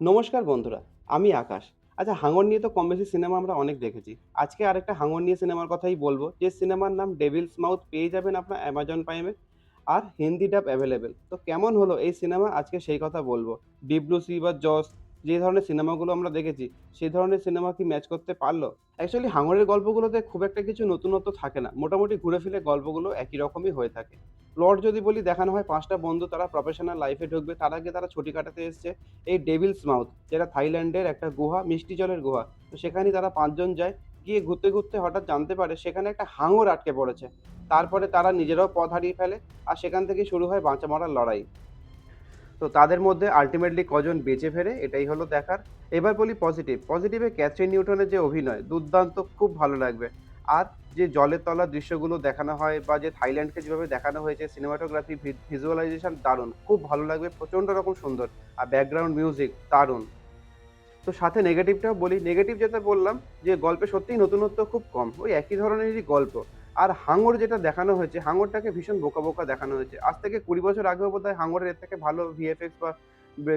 নমস্কার বন্ধুরা, আমি আকাশ। আচ্ছা, হাঙর নিয়ে তো কম বেশি সিনেমা আমরা অনেক দেখেছি। আজকে আরেকটা হাঙর নিয়ে সিনেমার কথাই বলবো, যে সিনেমার নাম 'ডেভিলস মাউথ', পেয়ে যাবেন আপনার অ্যামাজন প্রাইমে। আর হিন্দি ডাব অ্যাভেলেবল। তো কেমন হলো এই সিনেমা, আজকে সেই কথা বলবো। ডিপ ব্লু সি বা জস, যে ধরনের সিনেমাগুলো আমরা দেখেছি, সেই ধরনের সিনেমা কি ম্যাচ করতে পারলো? অ্যাকচুয়ালি হাঙরের গল্পগুলোতে খুব একটা কিছু নতুনত্ব থাকে না। মোটামুটি ঘুরে ফিরে গল্পগুলো একই রকমই হয়ে থাকে। প্লট যদি বলি, দেখানো হয় ৫ টা বন্ধু, তারা প্রফেশনাল লাইফে ঢুকবে। তার আগে তারা ছুটি কাটাতে এসছে এই ডেভিলস মাউথ, যেটা থাইল্যান্ডের একটা গুহা, মিষ্টি জলের গুহা। তো সেখানে তারা ৫ জন যায়। গিয়ে ঘুরতে, ঘুরতে হঠাৎ জানতে পারে সেখানে একটা হাঙর আটকে পড়েছে। তারপরে তারা নিজেরাও পথ হারিয়ে ফেলে। আর সেখান থেকেই শুরু হয় বাঁচা মরার লড়াই। তো তাদের মধ্যে আল্টিমেটলি কজন বেঁচে ফেরে, এটাই হলো দেখার। এবার বলি পজিটিভ। পজিটিভে ক্যাথরিন নিউটনের যে অভিনয়, দুর্দান্ত, খুব ভালো লাগবে। আর যে জলের তলার দৃশ্যগুলো দেখানো হয় বা যে থাইল্যান্ডকে যেভাবে দেখানো হয়েছে, সিনেমাটোগ্রাফি, ভিজুয়ালাইজেশন দারুণ, খুব ভালো লাগবে, প্রচণ্ড রকম সুন্দর। আর ব্যাকগ্রাউন্ড মিউজিক দারুণ। তো সাথে নেগেটিভটাও বলি। নেগেটিভ যেটা বললাম, যে গল্পে সত্যিই নতুনত্ব খুব কম। ওই একই ধরনেরই গল্প। আর হাঙর যেটা দেখানো হয়েছে, হাঙরটাকে ভীষণ বোকা, বোকা দেখানো হয়েছে। আজ থেকে ২০ বছর আগেও বোধহয় হাঙরের এর থেকে ভালো ভিএফএক্স বা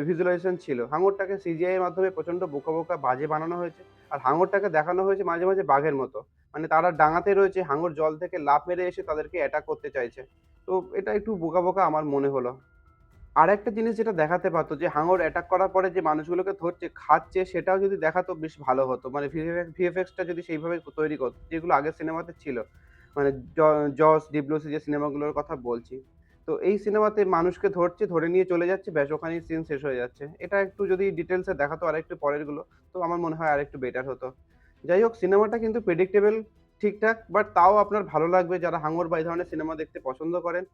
ভিজুয়ালাইজেশন ছিল। হাঙরটাকে সিজিআই এর মাধ্যমে প্রচণ্ড বোকা, বোকা, বাজে বানানো হয়েছে। আর হাঙরটাকে দেখানো হয়েছে মাঝে, মাঝে বাঘের মতো। মানে তারা ডাঙাতে রয়েছে, হাঙর জল থেকে লাফ মেরে এসে তাদেরকে অ্যাটাক করতে চাইছে। তো এটা একটু বোকা, বোকা আমার মনে হলো। আরেকটা জিনিস যেটা দেখাতে পারতো, যে হাঙর অ্যাটাক করার পরে যে মানুষগুলোকে ধরছে, খাচ্ছে, সেটাও যদি দেখাতো বেশ ভালো হতো। মানে ভিএফএক্সটা যদি সেইভাবে তৈরি করতো, যেগুলো আগের সিনেমাতে ছিল। মানে জ জস, ডিপ্লোসি যে সিনেমাগুলোর কথা বলছি। তো এই সিনেমাতে মানুষকে ধরছে, ধরে নিয়ে চলে যাচ্ছে, ব্যাস ওখানেই সিন শেষ হয়ে যাচ্ছে। এটা একটু যদি ডিটেইলস এ দেখাতো আরেকটু পরেরগুলো, তো আমার মনে হয় আরেকটু বেটার হতো। যাই হোক, সিনেমাটা কিন্তু প্রেডিক্টেবল, ঠিকঠাক, বাট তাও আপনার ভালো লাগবে যারা হাঙর বা এই ধরনের সিনেমা দেখতে পছন্দ করেন।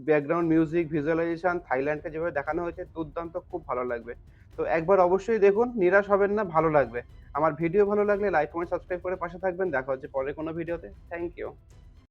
ব্যাকগ্রাউন্ড মিউজিক, ভিজুয়ালাইজেশন, থাইল্যান্ডকে যেভাবে দেখানো হয়েছে, দুর্দান্ত, খুব ভালো লাগবে। তো একবার অবশ্যই দেখুন, নিরাশ হবেন না, ভালো লাগবে। আমার ভিডিও ভালো লাগলে লাইক, কমেন্ট, সাবস্ক্রাইব করে পাশে থাকবেন। দেখা হচ্ছে পরের কোনো ভিডিওতে। Thank you.